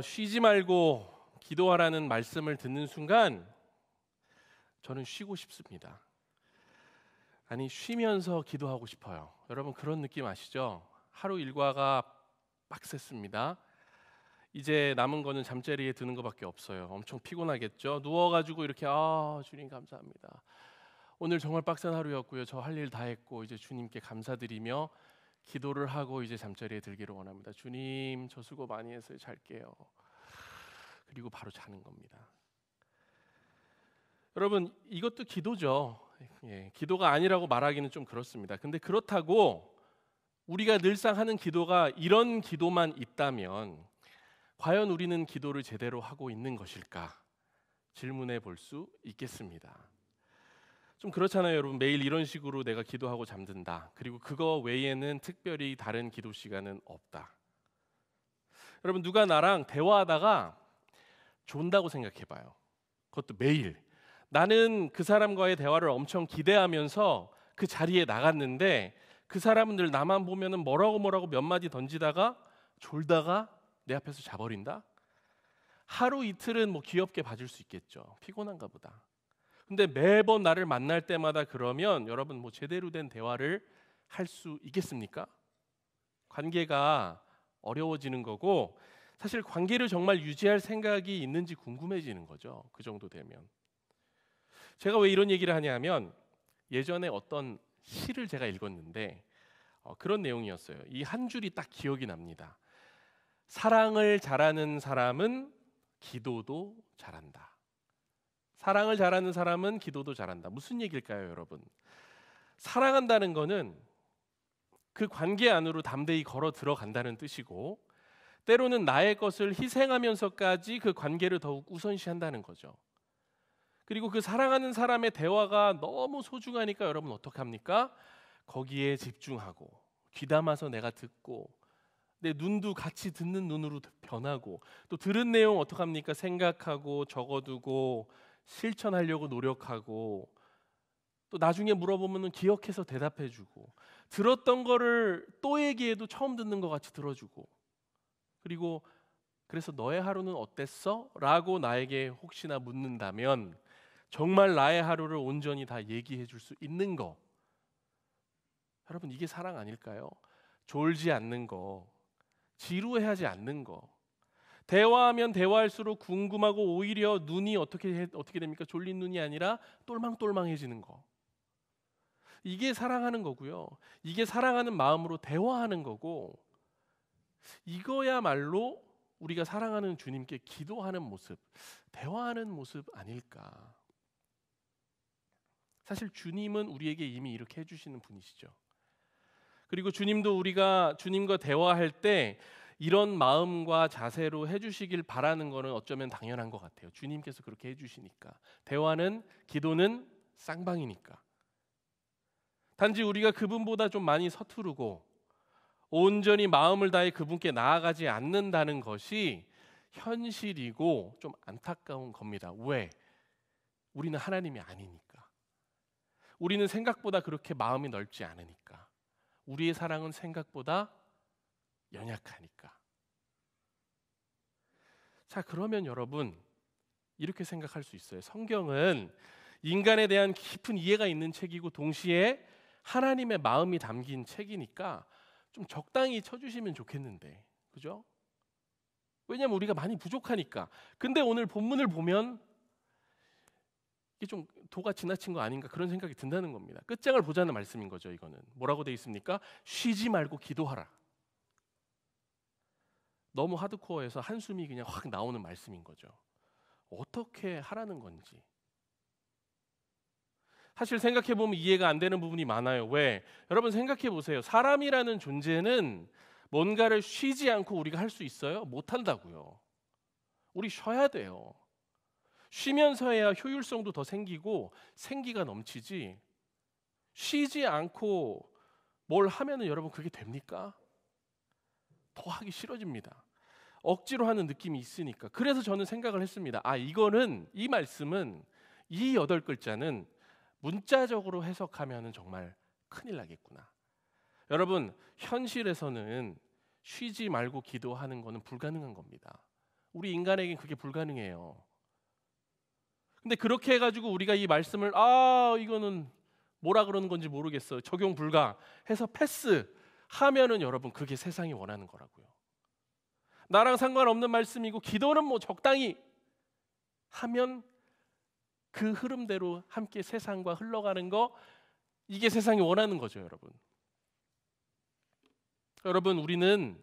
쉬지 말고 기도하라는 말씀을 듣는 순간 저는 쉬고 싶습니다. 아니, 쉬면서 기도하고 싶어요. 여러분 그런 느낌 아시죠? 하루 일과가 빡셌습니다. 이제 남은 거는 잠자리에 드는 것밖에 없어요. 엄청 피곤하겠죠? 누워가지고 이렇게 주님 감사합니다. 오늘 정말 빡센 하루였고요. 저 할 일 다 했고 이제 주님께 감사드리며 기도를 하고 이제 잠자리에 들기를 원합니다. 주님 저 수고 많이 했어요. 잘게요. 그리고 바로 자는 겁니다. 여러분 이것도 기도죠. 기도가 아니라고 말하기는 좀 그렇습니다. 근데 그렇다고 우리가 늘상 하는 기도가 이런 기도만 있다면 과연 우리는 기도를 제대로 하고 있는 것일까? 질문해 볼 수 있겠습니다. 좀 그렇잖아요, 여러분. 매일 이런 식으로 내가 기도하고 잠든다. 그리고 그거 외에는 특별히 다른 기도 시간은 없다. 여러분 누가 나랑 대화하다가 존다고 생각해 봐요. 그것도 매일. 나는 그 사람과의 대화를 엄청 기대하면서 그 자리에 나갔는데 그 사람은 늘 나만 보면은 뭐라고 몇 마디 던지다가 졸다가 내 앞에서 자버린다? 하루 이틀은 뭐 귀엽게 봐줄 수 있겠죠. 피곤한가 보다. 근데 매번 나를 만날 때마다 그러면 여러분 뭐 제대로 된 대화를 할 수 있겠습니까? 관계가 어려워지는 거고 사실 관계를 정말 유지할 생각이 있는지 궁금해지는 거죠. 그 정도 되면. 제가 왜 이런 얘기를 하냐면 예전에 어떤 시를 제가 읽었는데 그런 내용이었어요. 이 한 줄이 딱 기억이 납니다. 사랑을 잘하는 사람은 기도도 잘한다. 사랑을 잘하는 사람은 기도도 잘한다. 무슨 얘기일까요, 여러분? 사랑한다는 거는 그 관계 안으로 담대히 걸어 들어간다는 뜻이고 때로는 나의 것을 희생하면서까지 그 관계를 더욱 우선시한다는 거죠. 그리고 그 사랑하는 사람의 대화가 너무 소중하니까 여러분 어떡합니까? 거기에 집중하고 귀담아서 내가 듣고 내 눈도 같이 듣는 눈으로 변하고 또 들은 내용 어떡합니까? 생각하고 적어두고 실천하려고 노력하고 또 나중에 물어보면 기억해서 대답해주고 들었던 거를 또 얘기해도 처음 듣는 것 같이 들어주고 그리고 그래서 너의 하루는 어땠어? 라고 나에게 혹시나 묻는다면 정말 나의 하루를 온전히 다 얘기해 줄 수 있는 거 여러분 이게 사랑 아닐까요? 졸지 않는 거 지루해하지 않는 거 대화하면 대화할수록 궁금하고 오히려 눈이 어떻게 됩니까? 졸린 눈이 아니라 똘망똘망해지는 거 이게 사랑하는 거고요. 이게 사랑하는 마음으로 대화하는 거고 이거야말로 우리가 사랑하는 주님께 기도하는 모습, 대화하는 모습 아닐까. 사실 주님은 우리에게 이미 이렇게 해주시는 분이시죠. 그리고 주님도 우리가 주님과 대화할 때 이런 마음과 자세로 해주시길 바라는 거는 어쩌면 당연한 것 같아요. 주님께서 그렇게 해주시니까. 대화는, 기도는 쌍방이니까. 단지 우리가 그분보다 좀 많이 서투르고 온전히 마음을 다해 그분께 나아가지 않는다는 것이 현실이고 좀 안타까운 겁니다. 왜? 우리는 하나님이 아니니까. 우리는 생각보다 그렇게 마음이 넓지 않으니까. 우리의 사랑은 생각보다 연약하니까. 자, 그러면 여러분 이렇게 생각할 수 있어요. 성경은 인간에 대한 깊은 이해가 있는 책이고 동시에 하나님의 마음이 담긴 책이니까 좀 적당히 쳐주시면 좋겠는데, 그죠? 왜냐하면 우리가 많이 부족하니까. 근데 오늘 본문을 보면 이게 좀 도가 지나친 거 아닌가 그런 생각이 든다는 겁니다. 끝장을 보자는 말씀인 거죠. 이거는 뭐라고 돼 있습니까? 쉬지 말고 기도하라. 너무 하드코어해서 한숨이 그냥 확 나오는 말씀인 거죠. 어떻게 하라는 건지. 사실 생각해보면 이해가 안 되는 부분이 많아요. 왜? 여러분 생각해보세요. 사람이라는 존재는 뭔가를 쉬지 않고 우리가 할 수 있어요? 못한다고요. 우리 쉬어야 돼요. 쉬면서 해야 효율성도 더 생기고 생기가 넘치지 쉬지 않고 뭘 하면은 여러분 그게 됩니까? 더 하기 싫어집니다. 억지로 하는 느낌이 있으니까. 그래서 저는 생각을 했습니다. 이거는 이 말씀은 이 8글자는 문자적으로 해석하면 정말 큰일 나겠구나. 여러분 현실에서는 쉬지 말고 기도하는 것은 불가능한 겁니다. 우리 인간에겐 그게 불가능해요. 근데 그렇게 해가지고 우리가 이 말씀을 이거는 뭐라 그러는 건지 모르겠어요, 적용 불가 해서 패스 하면은 여러분 그게 세상이 원하는 거라고요. 나랑 상관없는 말씀이고 기도는 뭐 적당히 하면 그 흐름대로 함께 세상과 흘러가는 거, 이게 세상이 원하는 거죠, 여러분. 여러분, 우리는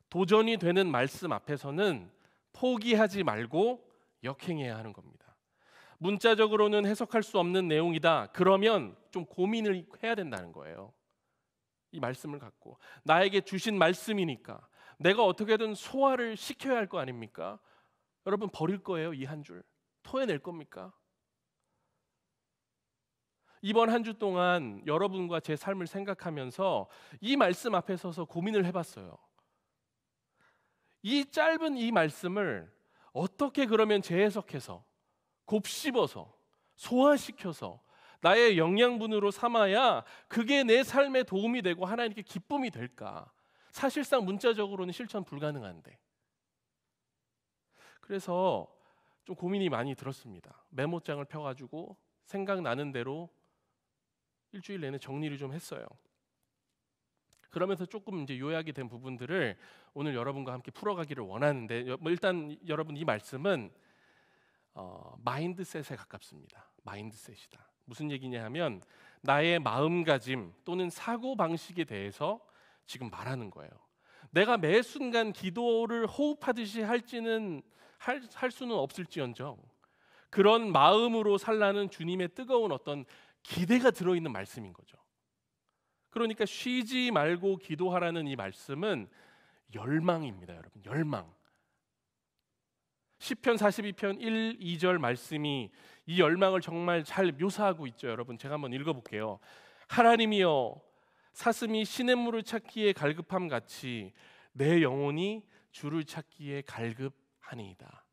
도전이 되는 말씀 앞에서는 포기하지 말고 역행해야 하는 겁니다. 문자적으로는 해석할 수 없는 내용이다. 그러면 좀 고민을 해야 된다는 거예요. 이 말씀을 갖고 나에게 주신 말씀이니까 내가 어떻게든 소화를 시켜야 할 거 아닙니까? 여러분, 버릴 거예요? 이 한 줄 토해낼 겁니까? 이번 한 주 동안 여러분과 제 삶을 생각하면서 이 말씀 앞에 서서 고민을 해봤어요. 이 짧은 이 말씀을 어떻게 그러면 재해석해서 곱씹어서 소화시켜서 나의 영양분으로 삼아야 그게 내 삶에 도움이 되고 하나님께 기쁨이 될까? 사실상 문자적으로는 실천 불가능한데. 그래서 좀 고민이 많이 들었습니다. 메모장을 펴가지고 생각나는 대로 일주일 내내 정리를 좀 했어요. 그러면서 조금 이제 요약이 된 부분들을 오늘 여러분과 함께 풀어가기를 원하는데, 일단 여러분, 이 말씀은 마인드셋에 가깝습니다. 마인드셋이다. 무슨 얘기냐 하면 나의 마음가짐 또는 사고 방식에 대해서 지금 말하는 거예요. 내가 매 순간 기도를 호흡하듯이 할 수는 없을지언정 그런 마음으로 살라는 주님의 뜨거운 어떤 기대가 들어있는 말씀인 거죠. 그러니까 쉬지 말고 기도하라는 이 말씀은 열망입니다, 여러분. 열망. 시편 42편 1, 2절 말씀이 이 열망을 정말 잘 묘사하고 있죠. 여러분, 제가 한번 읽어볼게요. 하나님이여, 사슴이 시냇물을 찾기에 갈급함 같이 내 영혼이 주를 찾기에 갈급하니이다.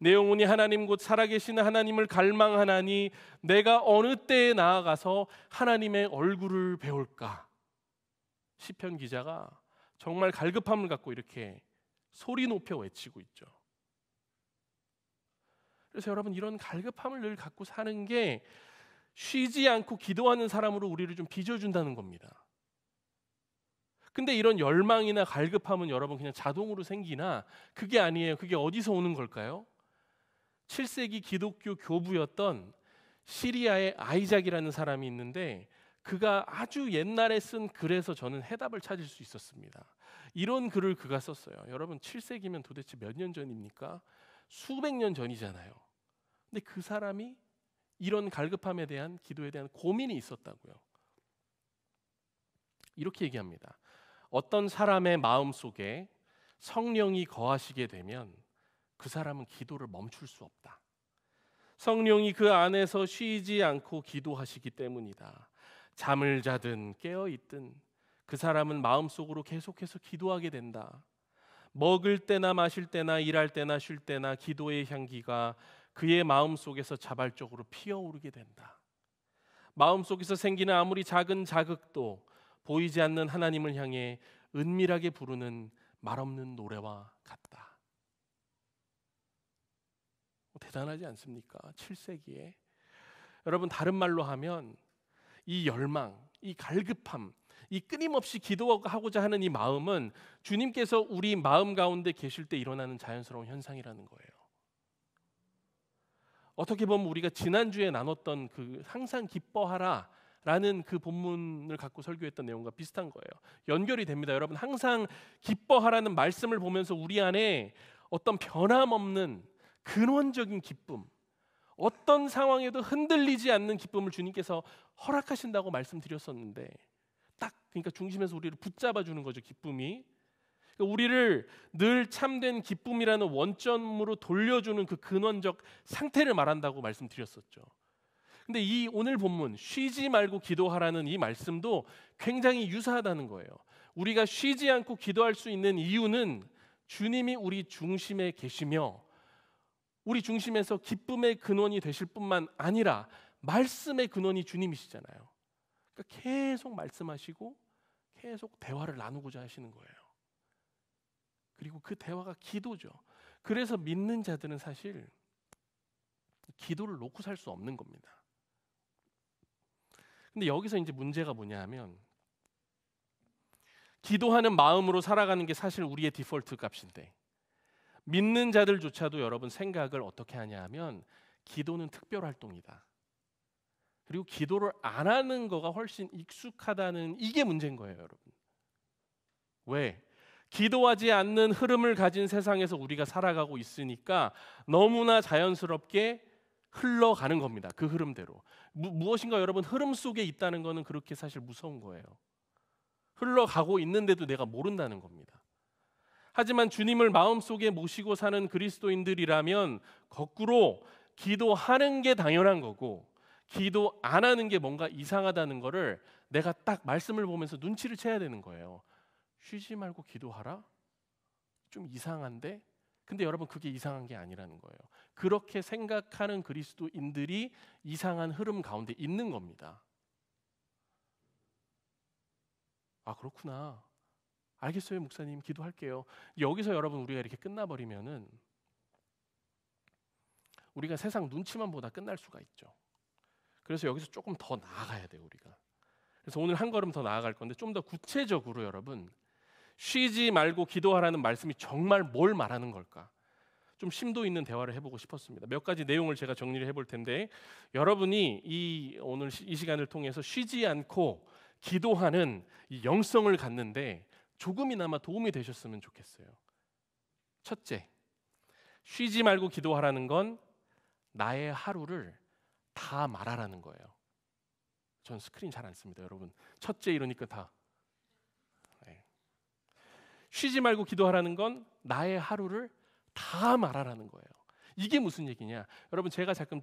내 영혼이 하나님 곧 살아계시는 하나님을 갈망하나니 내가 어느 때에 나아가서 하나님의 얼굴을 배울까? 시편 기자가 정말 갈급함을 갖고 이렇게 소리 높여 외치고 있죠. 그래서 여러분, 이런 갈급함을 늘 갖고 사는 게 쉬지 않고 기도하는 사람으로 우리를 좀 빚어준다는 겁니다. 근데 이런 열망이나 갈급함은 여러분 그냥 자동으로 생기나? 그게 아니에요. 그게 어디서 오는 걸까요? 7세기 기독교 교부였던 시리아의 아이작이라는 사람이 있는데 그가 아주 옛날에 쓴 글에서 저는 해답을 찾을 수 있었습니다. 이런 글을 그가 썼어요. 여러분, 7세기면 도대체 몇 년 전입니까? 수백 년 전이잖아요. 근데 그 사람이 이런 갈급함에 대한 기도에 대한 고민이 있었다고요. 이렇게 얘기합니다. 어떤 사람의 마음 속에 성령이 거하시게 되면 그 사람은 기도를 멈출 수 없다. 성령이 그 안에서 쉬지 않고 기도하시기 때문이다. 잠을 자든 깨어 있든 그 사람은 마음속으로 계속해서 기도하게 된다. 먹을 때나 마실 때나 일할 때나 쉴 때나 기도의 향기가 그의 마음속에서 자발적으로 피어오르게 된다. 마음속에서 생기는 아무리 작은 자극도 보이지 않는 하나님을 향해 은밀하게 부르는 말없는 노래와 같다. 대단하지 않습니까? 7세기에. 여러분, 다른 말로 하면 이 열망, 이 갈급함, 이 끊임없이 기도하고자 하는 이 마음은 주님께서 우리 마음 가운데 계실 때 일어나는 자연스러운 현상이라는 거예요. 어떻게 보면 우리가 지난주에 나눴던 그 항상 기뻐하라 라는 그 본문을 갖고 설교했던 내용과 비슷한 거예요. 연결이 됩니다. 여러분, 항상 기뻐하라는 말씀을 보면서 우리 안에 어떤 변함없는 근원적인 기쁨, 어떤 상황에도 흔들리지 않는 기쁨을 주님께서 허락하신다고 말씀드렸었는데, 그러니까 중심에서 우리를 붙잡아 주는 거죠, 기쁨이. 그러니까 우리를 늘 참된 기쁨이라는 원점으로 돌려주는 그 근원적 상태를 말한다고 말씀드렸었죠. 근데 이 오늘 본문 쉬지 말고 기도하라는 이 말씀도 굉장히 유사하다는 거예요. 우리가 쉬지 않고 기도할 수 있는 이유는 주님이 우리 중심에 계시며 우리 중심에서 기쁨의 근원이 되실 뿐만 아니라 말씀의 근원이 주님이시잖아요. 그러니까 계속 말씀하시고 계속 대화를 나누고자 하시는 거예요. 그리고 그 대화가 기도죠. 그래서 믿는 자들은 사실 기도를 놓고 살 수 없는 겁니다. 근데 여기서 이제 문제가 뭐냐 하면 기도하는 마음으로 살아가는 게 사실 우리의 디폴트 값인데 믿는 자들조차도 여러분 생각을 어떻게 하냐 하면 기도는 특별 활동이다. 그리고 기도를 안 하는 거가 훨씬 익숙하다는 이게 문제인 거예요, 여러분. 왜? 기도하지 않는 흐름을 가진 세상에서 우리가 살아가고 있으니까 너무나 자연스럽게 흘러가는 겁니다. 그 흐름대로. 무엇인가 여러분 흐름 속에 있다는 거는 그렇게 사실 무서운 거예요. 흘러가고 있는데도 내가 모른다는 겁니다. 하지만 주님을 마음속에 모시고 사는 그리스도인들이라면 거꾸로 기도하는 게 당연한 거고 기도 안 하는 게 뭔가 이상하다는 거를 내가 딱 말씀을 보면서 눈치를 채야 되는 거예요. 쉬지 말고 기도하라? 좀 이상한데? 근데 여러분 그게 이상한 게 아니라는 거예요. 그렇게 생각하는 그리스도인들이 이상한 흐름 가운데 있는 겁니다. 아, 그렇구나. 알겠어요, 목사님. 기도할게요. 여기서 여러분 우리가 이렇게 끝나버리면은 우리가 세상 눈치만 보다 끝날 수가 있죠. 그래서 여기서 조금 더 나아가야 돼요, 우리가. 그래서 오늘 한 걸음 더 나아갈 건데 좀 더 구체적으로 여러분 쉬지 말고 기도하라는 말씀이 정말 뭘 말하는 걸까? 좀 심도 있는 대화를 해보고 싶었습니다. 몇 가지 내용을 제가 정리를 해볼 텐데 여러분이 오늘 이 시간을 통해서 쉬지 않고 기도하는 이 영성을 갖는데 조금이나마 도움이 되셨으면 좋겠어요. 첫째, 쉬지 말고 기도하라는 건 나의 하루를 다 말하라는 거예요. 전 스크린 잘 안 씁니다, 여러분. 첫째 이러니까 다. 네. 쉬지 말고 기도하라는 건 나의 하루를 다 말하라는 거예요. 이게 무슨 얘기냐? 여러분 제가 가끔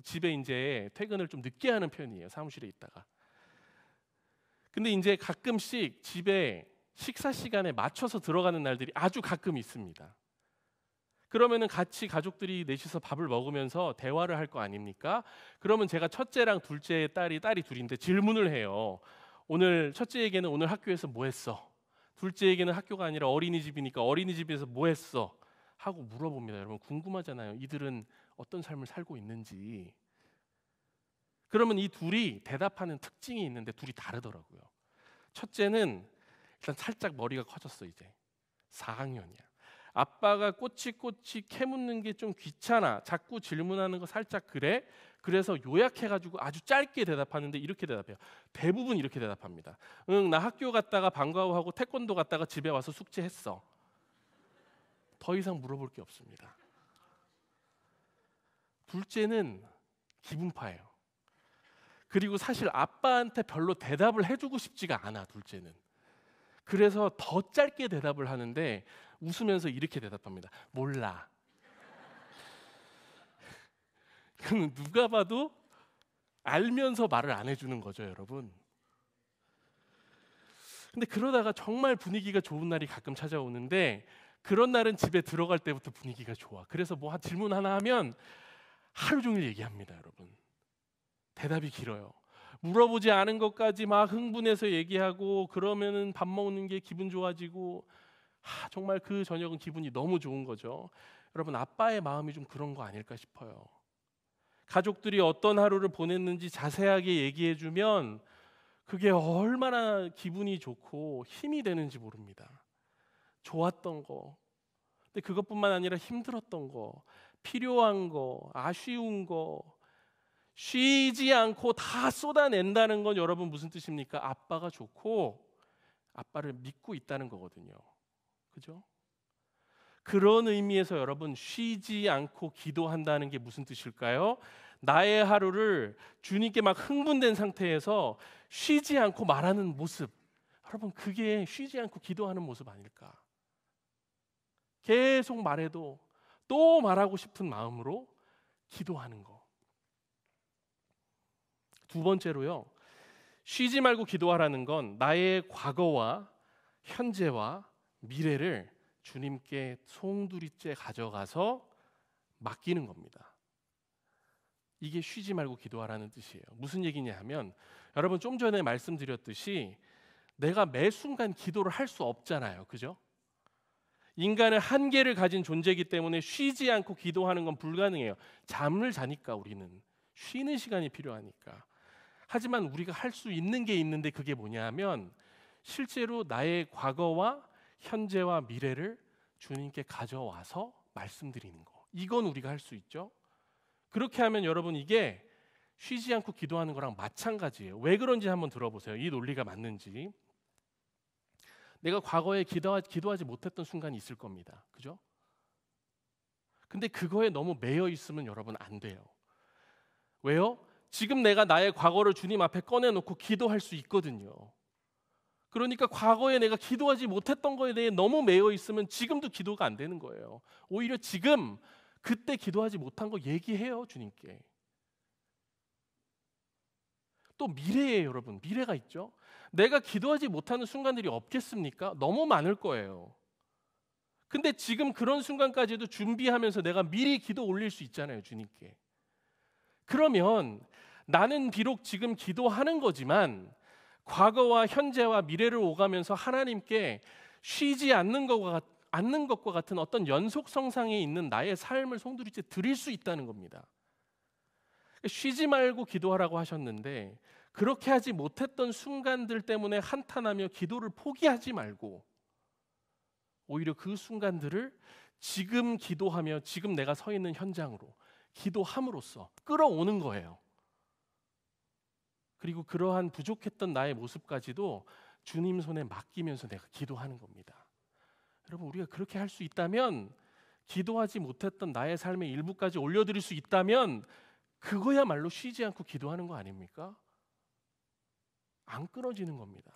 집에 이제 퇴근을 좀 늦게 하는 편이에요. 사무실에 있다가. 근데 이제 가끔씩 집에 식사 시간에 맞춰서 들어가는 날들이 아주 가끔 있습니다. 그러면은 같이 가족들이 넷이서 밥을 먹으면서 대화를 할 거 아닙니까? 그러면 제가 첫째랑 둘째 딸이 둘인데 질문을 해요. 오늘 첫째에게는 오늘 학교에서 뭐 했어? 둘째에게는 학교가 아니라 어린이집이니까 어린이집에서 뭐 했어? 하고 물어봅니다. 여러분 궁금하잖아요. 이들은 어떤 삶을 살고 있는지. 그러면 이 둘이 대답하는 특징이 있는데 둘이 다르더라고요. 첫째는 일단 살짝 머리가 커졌어. 이제 4학년이야. 아빠가 꼬치꼬치 캐묻는 게 좀 귀찮아. 자꾸 질문하는 거 살짝 그래. 그래서 요약해가지고 아주 짧게 대답하는데 이렇게 대답해요. 대부분 이렇게 대답합니다. 응, 나 학교 갔다가 방과후하고 태권도 갔다가 집에 와서 숙제했어. 더 이상 물어볼 게 없습니다. 둘째는 기분파예요. 그리고 사실 아빠한테 별로 대답을 해주고 싶지가 않아. 둘째는. 그래서 더 짧게 대답을 하는데 웃으면서 이렇게 대답합니다. 몰라. 그럼 누가 봐도 알면서 말을 안 해주는 거죠, 여러분. 근데 그러다가 정말 분위기가 좋은 날이 가끔 찾아오는데 그런 날은 집에 들어갈 때부터 분위기가 좋아. 그래서 뭐 질문 하나 하면 하루 종일 얘기합니다, 여러분. 대답이 길어요. 물어보지 않은 것까지 막 흥분해서 얘기하고 그러면은 밥 먹는 게 기분 좋아지고 정말 그 저녁은 기분이 너무 좋은 거죠. 여러분 아빠의 마음이 좀 그런 거 아닐까 싶어요. 가족들이 어떤 하루를 보냈는지 자세하게 얘기해주면 그게 얼마나 기분이 좋고 힘이 되는지 모릅니다. 좋았던 거, 근데 그것뿐만 아니라 힘들었던 거, 필요한 거, 아쉬운 거 쉬지 않고 다 쏟아낸다는 건 여러분 무슨 뜻입니까? 아빠가 좋고 아빠를 믿고 있다는 거거든요. 그죠? 그런 의미에서 여러분 쉬지 않고 기도한다는 게 무슨 뜻일까요? 나의 하루를 주님께 막 흥분된 상태에서 쉬지 않고 말하는 모습. 여러분 그게 쉬지 않고 기도하는 모습 아닐까? 계속 말해도 또 말하고 싶은 마음으로 기도하는 거. 두 번째로요. 쉬지 말고 기도하라는 건 나의 과거와 현재와 미래를 주님께 송두리째 가져가서 맡기는 겁니다. 이게 쉬지 말고 기도하라는 뜻이에요. 무슨 얘기냐 하면 여러분 좀 전에 말씀드렸듯이 내가 매 순간 기도를 할 수 없잖아요. 그죠? 인간은 한계를 가진 존재이기 때문에 쉬지 않고 기도하는 건 불가능해요. 잠을 자니까 우리는 쉬는 시간이 필요하니까. 하지만 우리가 할 수 있는 게 있는데 그게 뭐냐 하면 실제로 나의 과거와 현재와 미래를 주님께 가져와서 말씀드리는 거. 이건 우리가 할 수 있죠. 그렇게 하면 여러분 이게 쉬지 않고 기도하는 거랑 마찬가지예요. 왜 그런지 한번 들어보세요. 이 논리가 맞는지. 내가 과거에 기도하지 못했던 순간이 있을 겁니다. 그죠? 근데 그거에 너무 매여 있으면 여러분 안 돼요. 왜요? 지금 내가 나의 과거를 주님 앞에 꺼내놓고 기도할 수 있거든요. 그러니까 과거에 내가 기도하지 못했던 거에 대해 너무 매여 있으면 지금도 기도가 안 되는 거예요. 오히려 지금 그때 기도하지 못한 거 얘기해요, 주님께. 또 미래에 여러분, 미래가 있죠. 내가 기도하지 못하는 순간들이 없겠습니까? 너무 많을 거예요. 근데 지금 그런 순간까지도 준비하면서 내가 미리 기도 올릴 수 있잖아요, 주님께. 그러면 나는 비록 지금 기도하는 거지만 과거와 현재와 미래를 오가면서 하나님께 쉬지 않는 것과 같은 어떤 연속성상에 있는 나의 삶을 송두리째 드릴 수 있다는 겁니다. 쉬지 말고 기도하라고 하셨는데 그렇게 하지 못했던 순간들 때문에 한탄하며 기도를 포기하지 말고 오히려 그 순간들을 지금 기도하며 지금 내가 서 있는 현장으로 기도함으로써 끌어오는 거예요. 그리고 그러한 부족했던 나의 모습까지도 주님 손에 맡기면서 내가 기도하는 겁니다. 여러분 우리가 그렇게 할 수 있다면 기도하지 못했던 나의 삶의 일부까지 올려드릴 수 있다면 그거야말로 쉬지 않고 기도하는 거 아닙니까? 안 끊어지는 겁니다.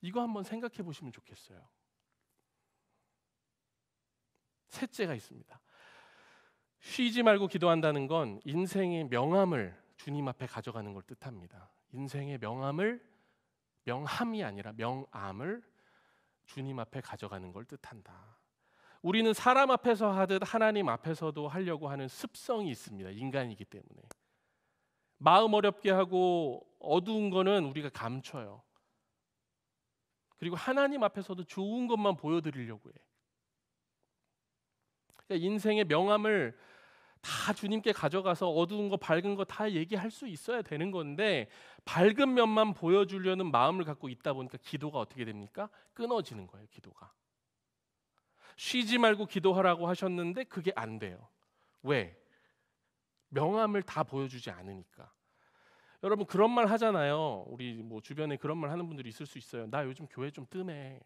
이거 한번 생각해 보시면 좋겠어요. 셋째가 있습니다. 쉬지 말고 기도한다는 건 인생의 명함을 주님 앞에 가져가는 걸 뜻합니다. 인생의 명함이 아니라 명암을 주님 앞에 가져가는 걸 뜻한다. 우리는 사람 앞에서 하듯 하나님 앞에서도 하려고 하는 습성이 있습니다. 인간이기 때문에. 마음 어렵게 하고 어두운 거는 우리가 감춰요. 그리고 하나님 앞에서도 좋은 것만 보여드리려고 해. 그러니까 인생의 명함을 다 주님께 가져가서 어두운 거 밝은 거 다 얘기할 수 있어야 되는 건데 밝은 면만 보여주려는 마음을 갖고 있다 보니까 기도가 어떻게 됩니까? 끊어지는 거예요. 기도가. 쉬지 말고 기도하라고 하셨는데 그게 안 돼요. 왜? 명함을 다 보여주지 않으니까. 여러분 그런 말 하잖아요. 우리 뭐 주변에 그런 말 하는 분들이 있을 수 있어요. 나 요즘 교회 좀 뜸해.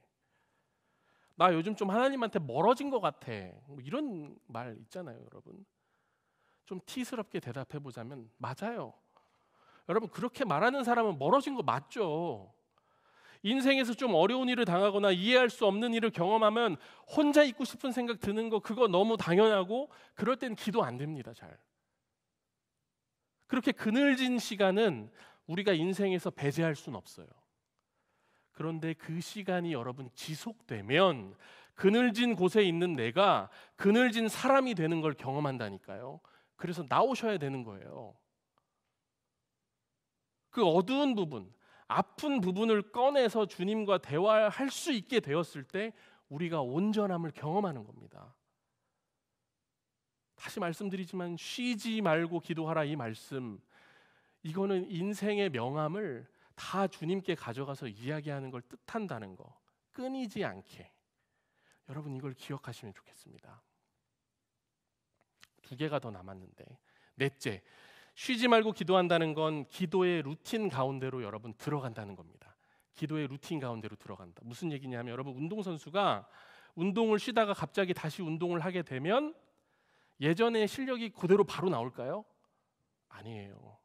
나 요즘 좀 하나님한테 멀어진 것 같아. 뭐 이런 말 있잖아요, 여러분. 좀 티스럽게 대답해 보자면 맞아요. 여러분 그렇게 말하는 사람은 멀어진 거 맞죠. 인생에서 좀 어려운 일을 당하거나 이해할 수 없는 일을 경험하면 혼자 있고 싶은 생각 드는 거 그거 너무 당연하고 그럴 땐 기도 안 됩니다. 잘. 그렇게 그늘진 시간은 우리가 인생에서 배제할 수는 없어요. 그런데 그 시간이 여러분 지속되면 그늘진 곳에 있는 내가 그늘진 사람이 되는 걸 경험한다니까요. 그래서 나오셔야 되는 거예요. 그 어두운 부분, 아픈 부분을 꺼내서 주님과 대화할 수 있게 되었을 때 우리가 온전함을 경험하는 겁니다. 다시 말씀드리지만 쉬지 말고 기도하라 이 말씀, 이거는 인생의 명함을 다 주님께 가져가서 이야기하는 걸 뜻한다는 거, 끊이지 않게. 여러분 이걸 기억하시면 좋겠습니다. 2개가 더 남았는데 넷째, 쉬지 말고 기도한다는 건 기도의 루틴 가운데로 여러분 들어간다는 겁니다. 기도의 루틴 가운데로 들어간다. 무슨 얘기냐면 여러분 운동선수가 운동을 쉬다가 갑자기 다시 운동을 하게 되면 예전의 실력이 그대로 바로 나올까요? 아니에요.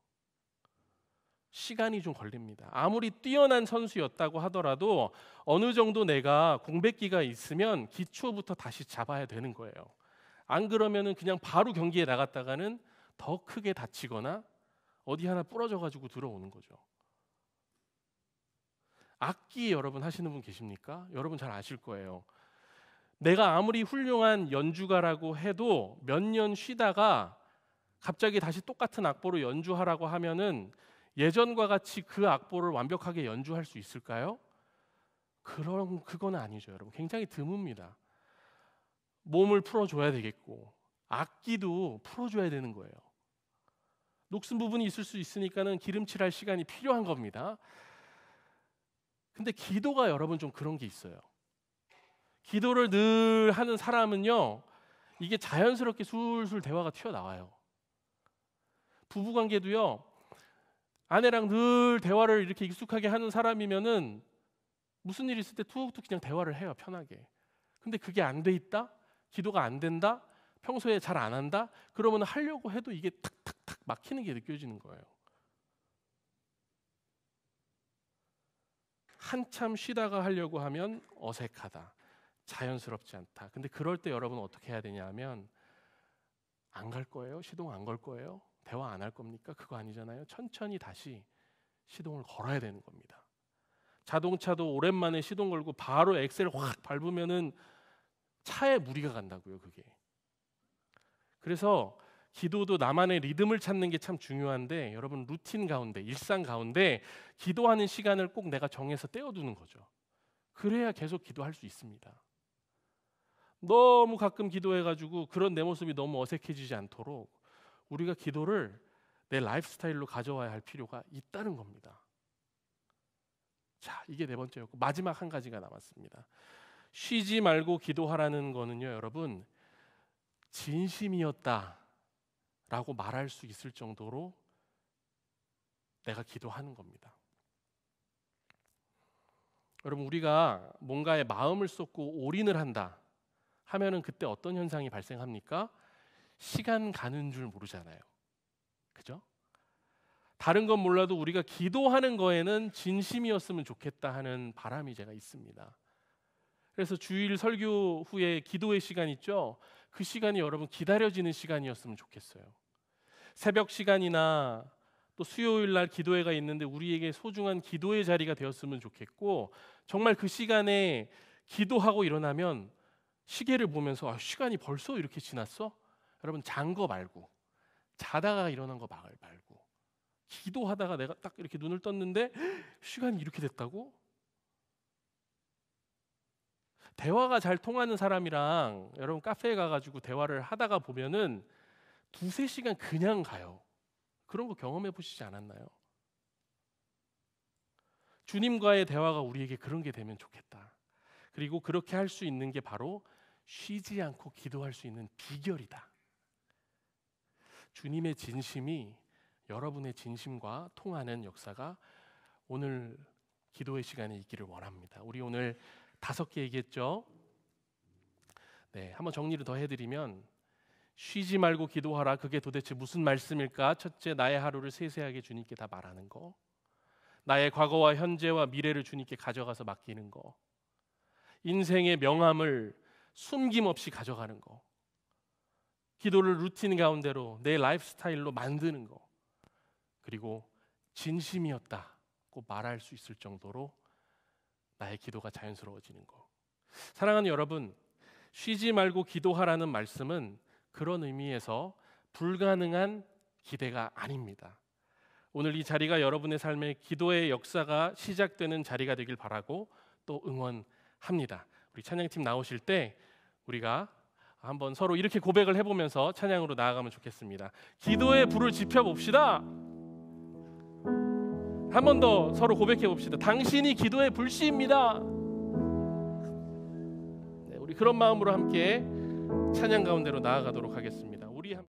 시간이 좀 걸립니다. 아무리 뛰어난 선수였다고 하더라도 어느 정도 내가 공백기가 있으면 기초부터 다시 잡아야 되는 거예요. 안 그러면은 그냥 바로 경기에 나갔다가는 더 크게 다치거나 어디 하나 부러져 가지고 들어오는 거죠. 악기 여러분 하시는 분 계십니까? 여러분 잘 아실 거예요. 내가 아무리 훌륭한 연주가라고 해도 몇 년 쉬다가 갑자기 다시 똑같은 악보로 연주하라고 하면은 예전과 같이 그 악보를 완벽하게 연주할 수 있을까요? 그건 아니죠, 여러분. 굉장히 드뭅니다. 몸을 풀어줘야 되겠고 악기도 풀어줘야 되는 거예요. 녹슨 부분이 있을 수 있으니까는 기름칠할 시간이 필요한 겁니다. 근데 기도가 여러분 좀 그런 게 있어요. 기도를 늘 하는 사람은요, 이게 자연스럽게 술술 대화가 튀어나와요. 부부관계도요, 아내랑 늘 대화를 이렇게 익숙하게 하는 사람이면은 무슨 일 있을 때 툭툭 그냥 대화를 해요, 편하게. 근데 그게 안 돼 있다? 기도가 안 된다? 평소에 잘 안 한다? 그러면 하려고 해도 이게 탁탁탁 막히는 게 느껴지는 거예요. 한참 쉬다가 하려고 하면 어색하다, 자연스럽지 않다. 근데 그럴 때 여러분 어떻게 해야 되냐 하면, 안 갈 거예요? 시동 안 걸 거예요? 대화 안 할 겁니까? 그거 아니잖아요. 천천히 다시 시동을 걸어야 되는 겁니다. 자동차도 오랜만에 시동 걸고 바로 엑셀을 확 밟으면은 차에 무리가 간다고요, 그게. 그래서 기도도 나만의 리듬을 찾는 게 참 중요한데, 여러분 루틴 가운데, 일상 가운데 기도하는 시간을 꼭 내가 정해서 떼어두는 거죠. 그래야 계속 기도할 수 있습니다. 너무 가끔 기도해가지고 그런 내 모습이 너무 어색해지지 않도록 우리가 기도를 내 라이프 스타일로 가져와야 할 필요가 있다는 겁니다. 자, 이게 네 번째였고, 마지막 한 가지가 남았습니다. 쉬지 말고 기도하라는 거는요, 여러분, 진심이었다라고 말할 수 있을 정도로 내가 기도하는 겁니다. 여러분, 우리가 뭔가에 마음을 쏟고 올인을 한다 하면은 그때 어떤 현상이 발생합니까? 시간 가는 줄 모르잖아요. 그죠? 다른 건 몰라도 우리가 기도하는 거에는 진심이었으면 좋겠다 하는 바람이 제가 있습니다. 그래서 주일 설교 후에 기도의 시간 있죠? 그 시간이 여러분 기다려지는 시간이었으면 좋겠어요. 새벽 시간이나 또 수요일 날 기도회가 있는데 우리에게 소중한 기도의 자리가 되었으면 좋겠고, 정말 그 시간에 기도하고 일어나면 시계를 보면서 시간이 벌써 이렇게 지났어? 여러분, 잔 거 말고, 자다가 일어난 거 말고, 기도하다가 내가 딱 이렇게 눈을 떴는데 시간이 이렇게 됐다고? 대화가 잘 통하는 사람이랑 여러분 카페에 가가지고 대화를 하다가 보면은 2-3시간 그냥 가요. 그런 거 경험해 보시지 않았나요? 주님과의 대화가 우리에게 그런 게 되면 좋겠다. 그리고 그렇게 할 수 있는 게 바로 쉬지 않고 기도할 수 있는 비결이다. 주님의 진심이 여러분의 진심과 통하는 역사가 오늘 기도의 시간에 있기를 원합니다. 우리 오늘 5개 얘기했죠? 네, 한번 정리를 더 해드리면, 쉬지 말고 기도하라. 그게 도대체 무슨 말씀일까? 첫째, 나의 하루를 세세하게 주님께 다 말하는 거. 나의 과거와 현재와 미래를 주님께 가져가서 맡기는 거. 인생의 명함을 숨김없이 가져가는 거. 기도를 루틴 가운데로 내 라이프 스타일로 만드는 거. 그리고 진심이었다고 말할 수 있을 정도로 나의 기도가 자연스러워지는 거. 사랑하는 여러분, 쉬지 말고 기도하라는 말씀은 그런 의미에서 불가능한 기대가 아닙니다. 오늘 이 자리가 여러분의 삶에 기도의 역사가 시작되는 자리가 되길 바라고 또 응원합니다. 우리 찬양팀 나오실 때 우리가 한번 서로 이렇게 고백을 해보면서 찬양으로 나아가면 좋겠습니다. 기도의 불을 지펴봅시다. 한 번 더 서로 고백해 봅시다. 당신이 기도의 불씨입니다. 네, 우리 그런 마음으로 함께 찬양 가운데로 나아가도록 하겠습니다. 우리